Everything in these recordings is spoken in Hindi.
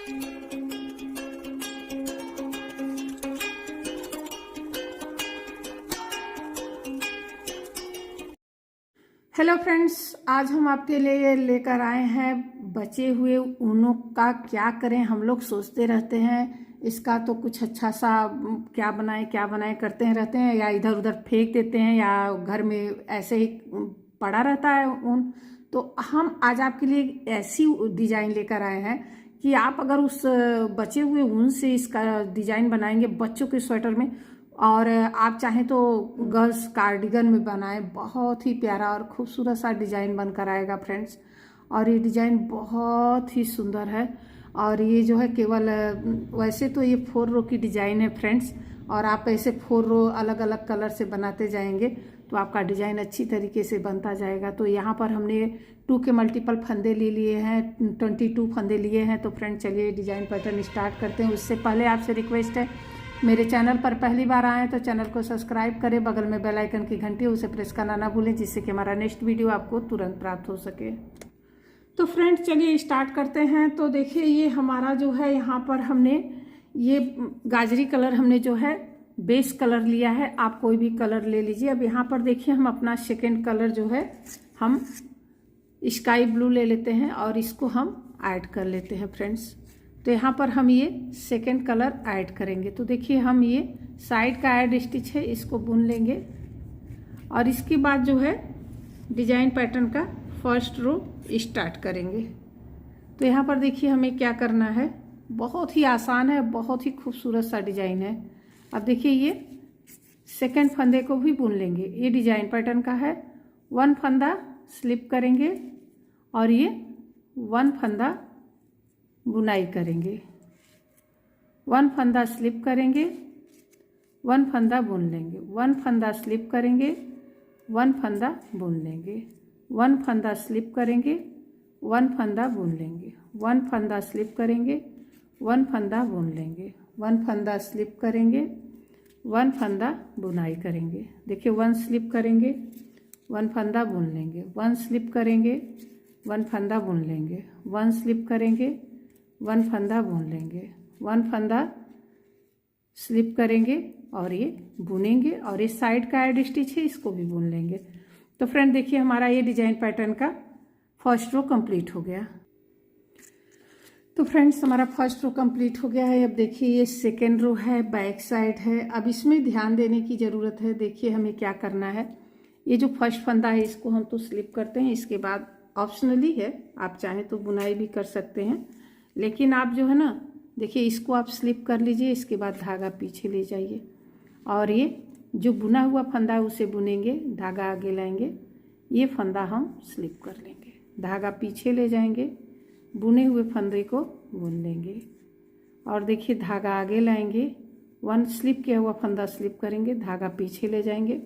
हेलो फ्रेंड्स, आज हम आपके लिए लेकर आए हैं बचे हुए ऊनों का क्या करें। हम लोग सोचते रहते हैं इसका तो कुछ अच्छा सा क्या बनाएं करते हैं रहते हैं, या इधर उधर फेंक देते हैं, या घर में ऐसे ही पड़ा रहता है ऊन। तो हम आज आपके लिए ऐसी डिजाइन लेकर आए हैं कि आप अगर उस बचे हुए ऊन से इसका डिजाइन बनाएंगे बच्चों के स्वेटर में, और आप चाहें तो गर्ल्स कार्डिगन में बनाएं, बहुत ही प्यारा और खूबसूरत सा डिज़ाइन बनकर आएगा फ्रेंड्स। और ये डिज़ाइन बहुत ही सुंदर है। और ये जो है केवल वैसे तो ये 4 रो की डिज़ाइन है फ्रेंड्स, और आप ऐसे 4 रो अलग अलग कलर से बनाते जाएंगे तो आपका डिज़ाइन अच्छी तरीके से बनता जाएगा। तो यहाँ पर हमने 2 के मल्टीपल फंदे ले लिए हैं, 22 फंदे लिए हैं। तो फ्रेंड चलिए डिज़ाइन पैटर्न स्टार्ट करते हैं। उससे पहले आपसे रिक्वेस्ट है, मेरे चैनल पर पहली बार आए तो चैनल को सब्सक्राइब करें, बगल में बेल आइकन की घंटी उसे प्रेस करना ना भूलें, जिससे कि हमारा नेक्स्ट वीडियो आपको तुरंत प्राप्त हो सके। तो फ्रेंड्स चलिए स्टार्ट करते हैं। तो देखिए ये हमारा जो है, यहाँ पर हमने ये गाजरी कलर हमने जो है बेस कलर लिया है। आप कोई भी कलर ले लीजिए। अब यहाँ पर देखिए हम अपना सेकेंड कलर जो है हम स्काई ब्लू ले लेते हैं और इसको हम ऐड कर लेते हैं फ्रेंड्स। तो यहाँ पर हम ये सेकेंड कलर ऐड करेंगे। तो देखिए हम ये साइड का ऐड स्टिच है, इसको बुन लेंगे और इसके बाद जो है डिजाइन पैटर्न का फर्स्ट रो स्टार्ट करेंगे। तो यहाँ पर देखिए हमें क्या करना है, बहुत ही आसान है, बहुत ही खूबसूरत सा डिजाइन है। अब देखिए ये सेकेंड फंदे को भी बुन लेंगे। ये डिजाइन पैटर्न का है, 1 फंदा स्लिप करेंगे और ये 1 फंदा बुनाई करेंगे, 1 फंदा स्लिप करेंगे, 1 फंदा बुन लेंगे, 1 फंदा स्लिप करेंगे, 1 फंदा बुन लेंगे, 1 फंदा स्लिप करेंगे, 1 फंदा बुन लेंगे, 1 फंदा स्लिप करेंगे, 1 फंदा बुन लेंगे, 1 फंदा स्लिप करेंगे, 1 फंदा बुनाई करेंगे। देखिए 1 स्लिप करेंगे, 1 फंदा बुन लेंगे, 1 स्लिप करेंगे, 1 फंदा बुन लेंगे, 1 स्लिप करेंगे, 1 फंदा बुन लेंगे, 1 फंदा स्लिप करेंगे और ये बुनेंगे, और इस साइड का एड स्टिच है इसको भी बुन लेंगे। तो फ्रेंड देखिए हमारा ये डिजाइन पैटर्न का फर्स्ट रो कंप्लीट हो गया। तो फ्रेंड्स हमारा फर्स्ट रो कंप्लीट हो गया है। अब देखिए ये सेकेंड रो है, बैक साइड है। अब इसमें ध्यान देने की ज़रूरत है। देखिए हमें क्या करना है, ये जो फर्स्ट फंदा है इसको हम तो स्लिप करते हैं, इसके बाद ऑप्शनली है, आप चाहें तो बुनाई भी कर सकते हैं, लेकिन आप जो है ना देखिए इसको आप स्लिप कर लीजिए, इसके बाद धागा पीछे ले जाइए और ये जो बुना हुआ फंदा है उसे बुनेंगे, धागा आगे लाएंगे, ये फंदा हम स्लिप कर लेंगे, धागा पीछे ले जाएंगे, बुने हुए फंदे को बुन लेंगे और देखिए धागा आगे लाएंगे, 1 स्लिप किया हुआ फंदा स्लिप करेंगे, धागा पीछे ले जाएंगे,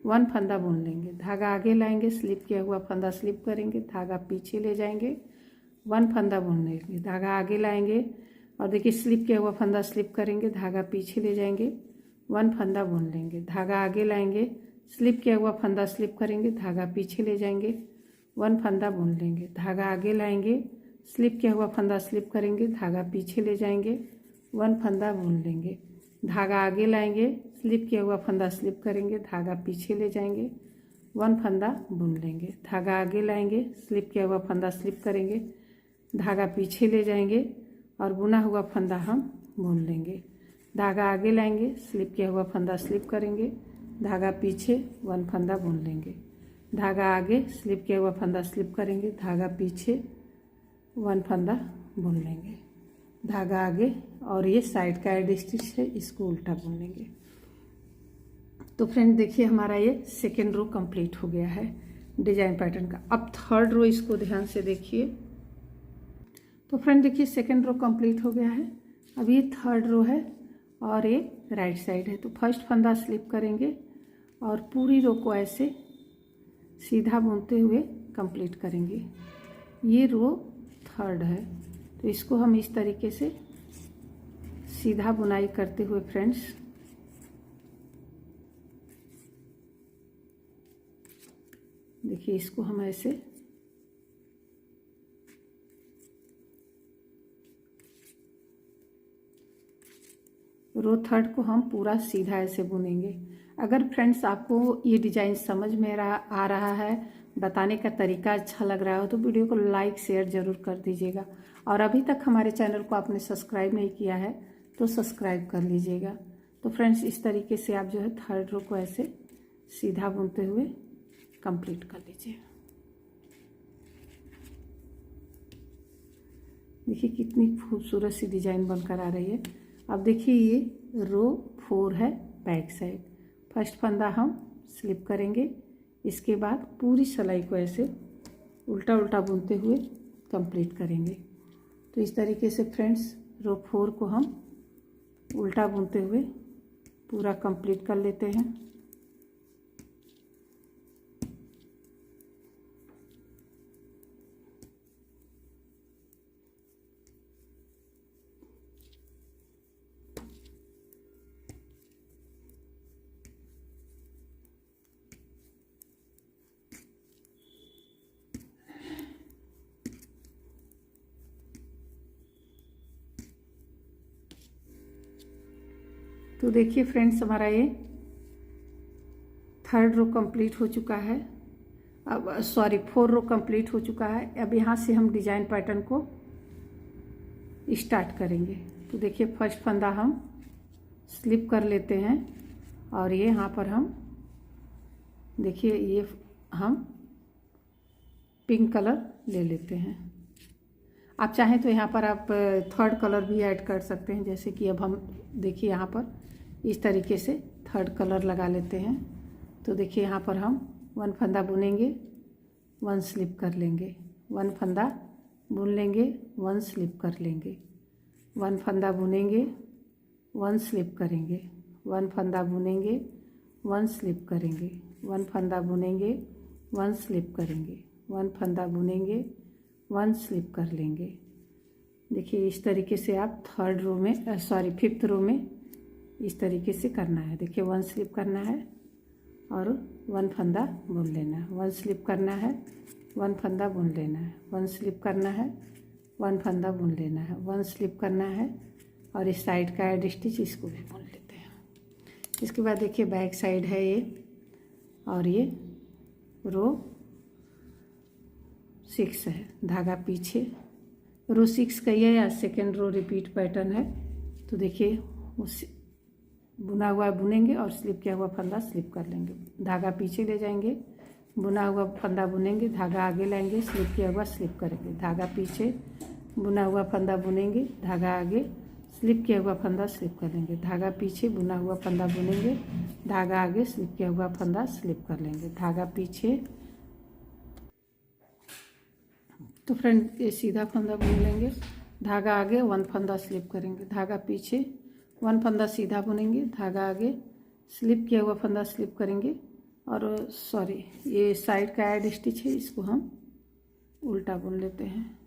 1 फंदा बुन लेंगे, धागा आगे लाएंगे, स्लिप किया हुआ फंदा स्लिप करेंगे, धागा पीछे ले जाएंगे, 1 फंदा बुन लेंगे, धागा आगे लाएंगे और देखिए स्लिप किया हुआ फंदा स्लिप करेंगे, धागा पीछे ले जाएंगे, 1 फंदा बुन लेंगे, धागा आगे लाएंगे, स्लिप किया हुआ फंदा स्लिप करेंगे, धागा पीछे ले जाएंगे, 1 फंदा बुन लेंगे, धागा आगे लाएंगे, स्लिप किया हुआ फंदा स्लिप करेंगे, धागा पीछे ले जाएंगे, 1 फंदा बुन लेंगे, धागा आगे लाएंगे, स्लिप किया हुआ फंदा स्लिप करेंगे, धागा पीछे ले जाएंगे, 1 फंदा बुन लेंगे, धागा आगे लाएंगे, स्लिप किया हुआ फंदा स्लिप करेंगे, धागा पीछे ले जाएंगे और बुना हुआ फंदा हम बुन लेंगे, धागा आगे लाएंगे, स्लिप किया हुआ फंदा स्लिप करेंगे, धागा पीछे 1 फंदा बुन लेंगे, धागा आगे स्लिप किया हुआ फंदा स्लिप करेंगे, धागा पीछे 1 फंदा बुन लेंगे, धागा आगे, और ये साइड का एड स्टिच है इसको उल्टा बुन लेंगे। तो फ्रेंड देखिए हमारा ये सेकेंड रो कंप्लीट हो गया है डिजाइन पैटर्न का। अब थर्ड रो इसको ध्यान से देखिए। तो फ्रेंड देखिए सेकेंड रो कंप्लीट हो गया है। अब ये थर्ड रो है और ये राइट साइड है। तो फर्स्ट फंदा स्लिप करेंगे और पूरी रो को ऐसे सीधा बुनते हुए कंप्लीट करेंगे। ये रो थर्ड है, तो इसको हम इस तरीके से सीधा बुनाई करते हुए फ्रेंड्स देखिए इसको हम ऐसे, रो थर्ड को हम पूरा सीधा ऐसे बुनेंगे। अगर फ्रेंड्स आपको ये डिज़ाइन समझ में आ रहा है, बताने का तरीका अच्छा लग रहा हो, तो वीडियो को लाइक शेयर ज़रूर कर दीजिएगा। और अभी तक हमारे चैनल को आपने सब्सक्राइब नहीं किया है तो सब्सक्राइब कर लीजिएगा। तो फ्रेंड्स इस तरीके से आप जो है थर्ड रो को ऐसे सीधा बुनते हुए कंप्लीट कर लीजिए। देखिए कितनी खूबसूरत सी डिज़ाइन बनकर आ रही है। अब देखिए ये रो 4 है बैक साइड। फर्स्ट फंदा हम स्लिप करेंगे, इसके बाद पूरी सिलाई को ऐसे उल्टा उल्टा बुनते हुए कंप्लीट करेंगे। तो इस तरीके से फ्रेंड्स रो 4 को हम उल्टा बुनते हुए पूरा कंप्लीट कर लेते हैं। तो देखिए फ्रेंड्स हमारा ये थर्ड रो कंप्लीट हो चुका है। अब 4 रो कंप्लीट हो चुका है। अब यहाँ से हम डिजाइन पैटर्न को स्टार्ट करेंगे। तो देखिए फर्स्ट फंदा हम स्लिप कर लेते हैं और ये यहाँ पर हम देखिए ये हम पिंक कलर ले लेते हैं। आप चाहें तो यहाँ पर आप थर्ड कलर भी ऐड कर सकते हैं, जैसे कि अब हम देखिए यहाँ पर इस तरीके से थर्ड कलर लगा लेते हैं। तो देखिए यहाँ पर हम 1 फंदा बुनेंगे, 1 स्लिप कर लेंगे, 1 फंदा बुन लेंगे, 1 स्लिप कर लेंगे, 1 फंदा बुनेंगे, 1 स्लिप करेंगे, 1 फंदा बुनेंगे, 1 स्लिप करेंगे, 1 फंदा बुनेंगे, 1 स्लिप करेंगे, 1 फंदा बुनेंगे, 1 स्लिप कर लेंगे। देखिए इस तरीके से आप थर्ड रो में फिफ्थ रो में इस तरीके से करना है। देखिए 1 स्लिप करना है और 1 फंदा बुन लेना है, 1 स्लिप करना है, 1 फंदा बुन लेना है, 1 स्लिप करना है, 1 फंदा बुन लेना है, 1 स्लिप करना है और इस साइड का एड स्टिच इसको भी बुन लेते हैं। इसके बाद देखिए बैक साइड है ये और ये रो 6 है, धागा पीछे रो 6 का ये या सेकेंड रो रिपीट पैटर्न है। तो देखिए उस बुना हुआ बुनेंगे और स्लिप किया हुआ फंदा स्लिप कर लेंगे, धागा पीछे ले जाएंगे, बुना हुआ फंदा बुनेंगे, धागा आगे लाएंगे, स्लिप किया हुआ स्लिप करेंगे, धागा पीछे, बुना हुआ फंदा बुनेंगे, धागा आगे, स्लिप किया हुआ फंदा स्लिप कर लेंगे, धागा पीछे, बुना हुआ फंदा बुनेंगे, धागा आगे, स्लिप किया हुआ फंदा स्लिप कर लेंगे, धागा पीछे। तो फ्रेंड ये सीधा फंदा बुन लेंगे, धागा आगे, 1 फंदा स्लिप करेंगे, धागा पीछे, 1 फंदा सीधा बुनेंगे, धागा आगे, स्लिप किया हुआ फंदा स्लिप करेंगे और ये साइड का एड स्टिच है, इसको हम उल्टा बुन लेते हैं।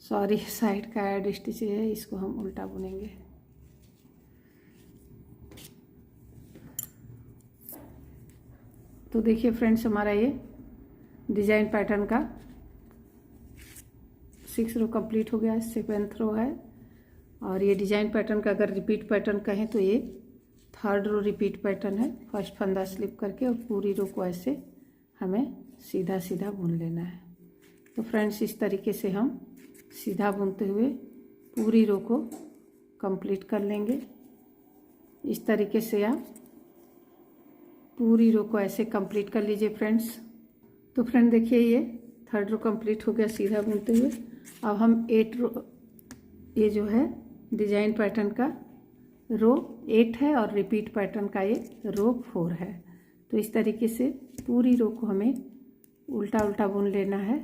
साइड का एड स्टिच है, इसको हम उल्टा बुनेंगे। तो देखिए फ्रेंड्स हमारा ये डिजाइन पैटर्न का 6 रो कंप्लीट हो गया है, 7th रो है और ये डिजाइन पैटर्न का अगर रिपीट पैटर्न कहें तो ये थर्ड रो रिपीट पैटर्न है। फर्स्ट फंदा स्लिप करके और पूरी रो को ऐसे हमें सीधा सीधा बुन लेना है। तो फ्रेंड्स इस तरीके से हम सीधा बुनते हुए पूरी रो को कंप्लीट कर लेंगे। इस तरीके से आप पूरी रो को ऐसे कंप्लीट कर लीजिए फ्रेंड्स। तो फ्रेंड देखिए ये थर्ड रो कंप्लीट हो गया सीधा बुनते हुए। अब हम 8 रो, ये जो है डिजाइन पैटर्न का रो 8 है और रिपीट पैटर्न का ये रो 4 है। तो इस तरीके से पूरी रो को हमें उल्टा उल्टा बुन लेना है।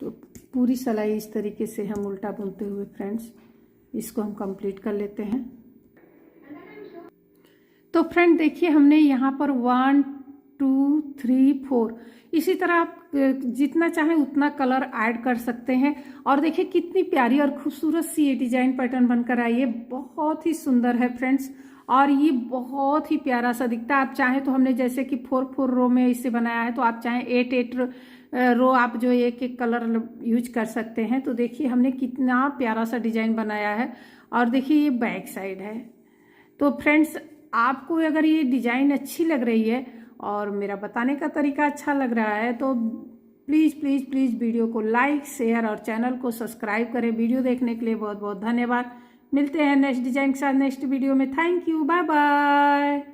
तो पूरी सिलाई इस तरीके से हम उल्टा बुनते हुए फ्रेंड्स इसको हम कंप्लीट कर लेते हैं। तो फ्रेंड देखिए हमने यहाँ पर 1 2 3 4 इसी तरह आप जितना चाहें उतना कलर ऐड कर सकते हैं। और देखिए कितनी प्यारी और खूबसूरत सी ये डिजाइन पैटर्न बनकर आई है, बहुत ही सुंदर है फ्रेंड्स और ये बहुत ही प्यारा सा दिखता है। आप चाहें तो हमने जैसे कि 4 4 रो में इसे बनाया है, तो आप चाहें 8 8 रो आप जो एक एक कलर यूज कर सकते हैं। तो देखिए हमने कितना प्यारा सा डिजाइन बनाया है। और देखिए ये बैक साइड है। तो फ्रेंड्स, आपको अगर ये डिजाइन अच्छी लग रही है और मेरा बताने का तरीका अच्छा लग रहा है तो प्लीज़ प्लीज़ प्लीज़ वीडियो को लाइक, शेयर और चैनल को सब्सक्राइब करें। वीडियो देखने के लिए बहुत बहुत धन्यवाद। मिलते हैं नेक्स्ट डिजाइन के साथ नेक्स्ट वीडियो में। Thank you, bye bye.